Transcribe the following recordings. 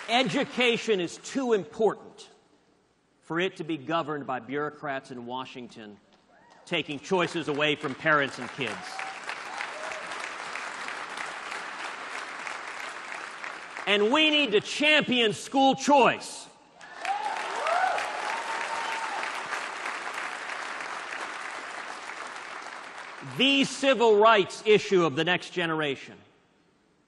Education is too important for it to be governed by bureaucrats in Washington taking choices away from parents and kids. And we need to champion school choice. The civil rights issue of the next generation.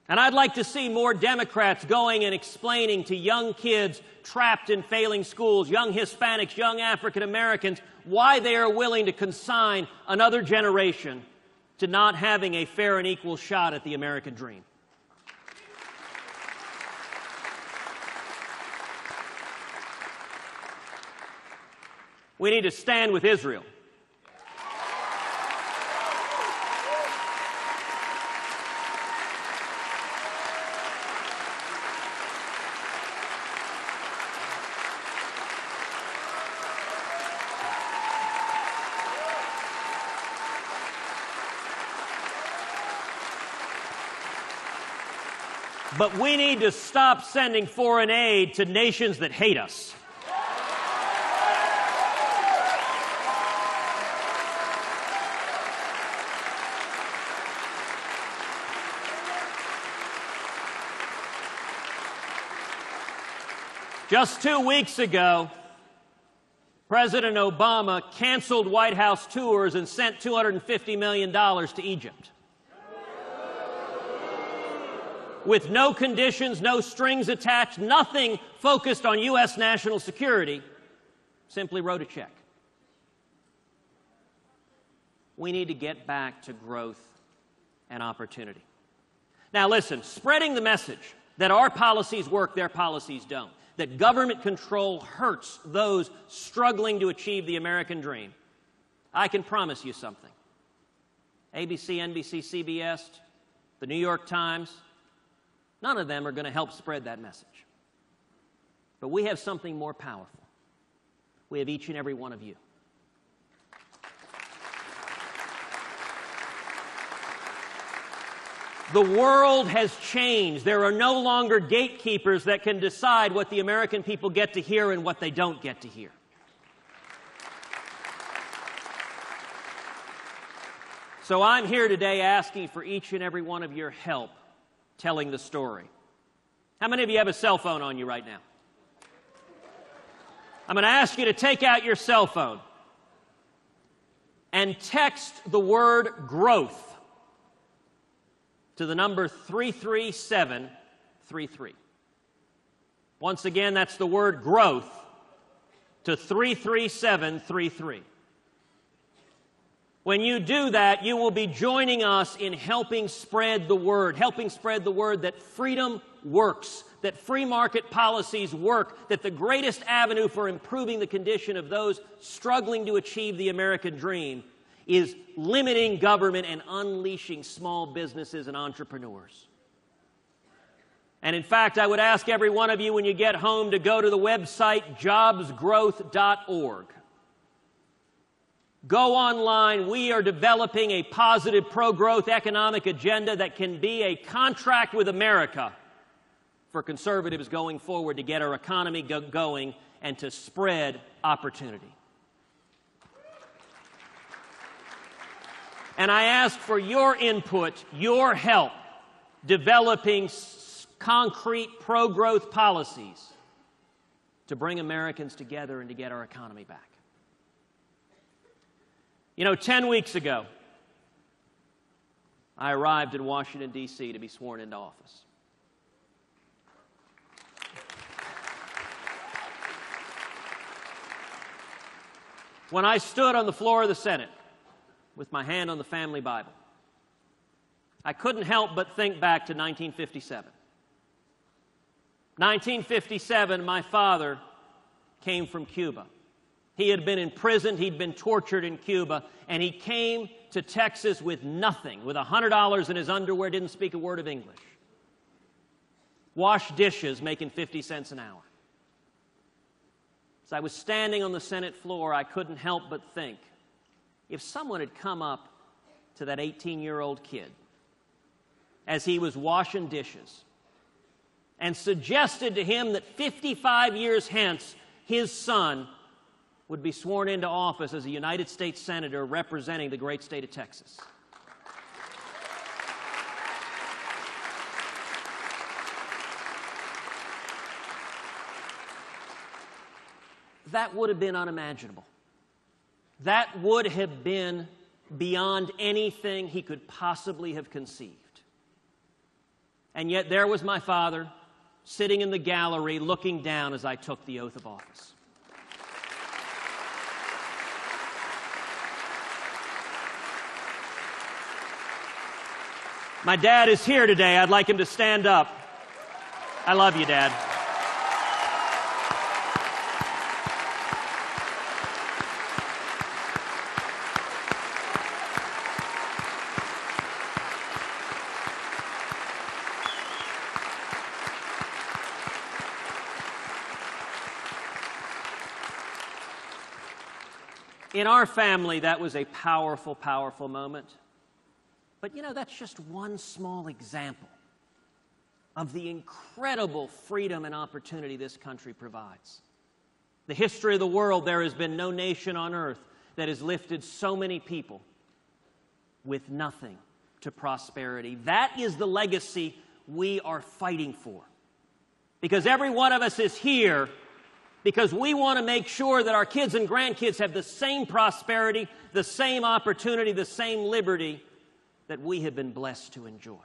And I'd like to see more Democrats going and explaining to young kids trapped in failing schools, young Hispanics, young African Americans, why they are willing to consign another generation to not having a fair and equal shot at the American dream. We need to stand with Israel. But we need to stop sending foreign aid to nations that hate us. Just 2 weeks ago, President Obama canceled White House tours and sent $250 million to Egypt. With no conditions, no strings attached, nothing focused on U.S. national security, simply wrote a check. We need to get back to growth and opportunity. Now listen, spreading the message that our policies work, their policies don't, that government control hurts those struggling to achieve the American dream, I can promise you something. ABC, NBC, CBS, the New York Times, none of them are going to help spread that message. But we have something more powerful. We have each and every one of you. The world has changed. There are no longer gatekeepers that can decide what the American people get to hear and what they don't get to hear. So I'm here today asking for each and every one of your help telling the story. How many of you have a cell phone on you right now? I'm going to ask you to take out your cell phone and text the word growth to the number 33733. Once again, that's the word growth to 33733. When you do that, you will be joining us in helping spread the word that freedom works, that free market policies work, that the greatest avenue for improving the condition of those struggling to achieve the American dream is limiting government and unleashing small businesses and entrepreneurs. And in fact, I would ask every one of you when you get home to go to the website jobsgrowth.org. Go online. We are developing a positive pro-growth economic agenda that can be a contract with America for conservatives going forward to get our economy going and to spread opportunity. And I ask for your input, your help, developing concrete pro-growth policies to bring Americans together and to get our economy back. You know, 10 weeks ago, I arrived in Washington, D.C. to be sworn into office. When I stood on the floor of the Senate with my hand on the family Bible, I couldn't help but think back to 1957. 1957, my father came from Cuba. He had been imprisoned, he'd been tortured in Cuba, and he came to Texas with nothing, with $100 in his underwear, didn't speak a word of English. Washed dishes, making 50 cents an hour. As I was standing on the Senate floor, I couldn't help but think, if someone had come up to that 18-year-old kid as he was washing dishes and suggested to him that 55 years hence, his son would be sworn into office as a United States Senator representing the great state of Texas. That would have been unimaginable. That would have been beyond anything he could possibly have conceived. And yet there was my father, sitting in the gallery, looking down as I took the oath of office. My dad is here today. I'd like him to stand up. I love you, Dad. In our family, that was a powerful, powerful moment. But you know, that's just one small example of the incredible freedom and opportunity this country provides. The history of the world, there has been no nation on earth that has lifted so many people with nothing to prosperity. That is the legacy we are fighting for. Because every one of us is here because we want to make sure that our kids and grandkids have the same prosperity, the same opportunity, the same liberty that we have been blessed to enjoy.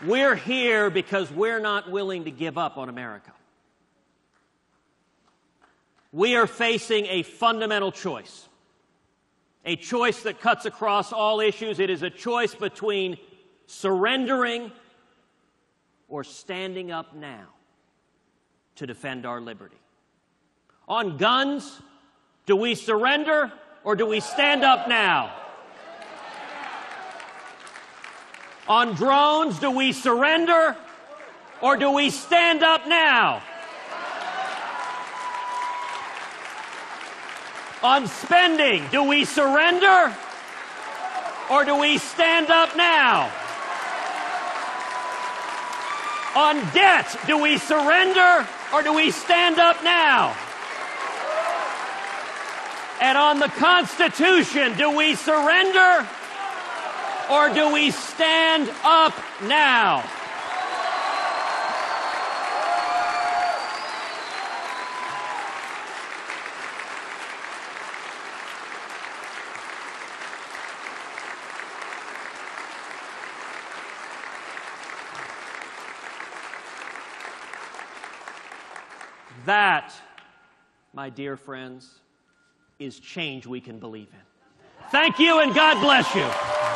We're here because we're not willing to give up on America. We are facing a fundamental choice. A choice that cuts across all issues. It is a choice between surrendering or standing up now to defend our liberty. On guns, do we surrender or do we stand up now? On drones, do we surrender or do we stand up now? On spending, do we surrender or do we stand up now? On debt, do we surrender or do we stand up now? And on the Constitution, do we surrender or do we stand up now? That, my dear friends, is change we can believe in. Thank you and God bless you.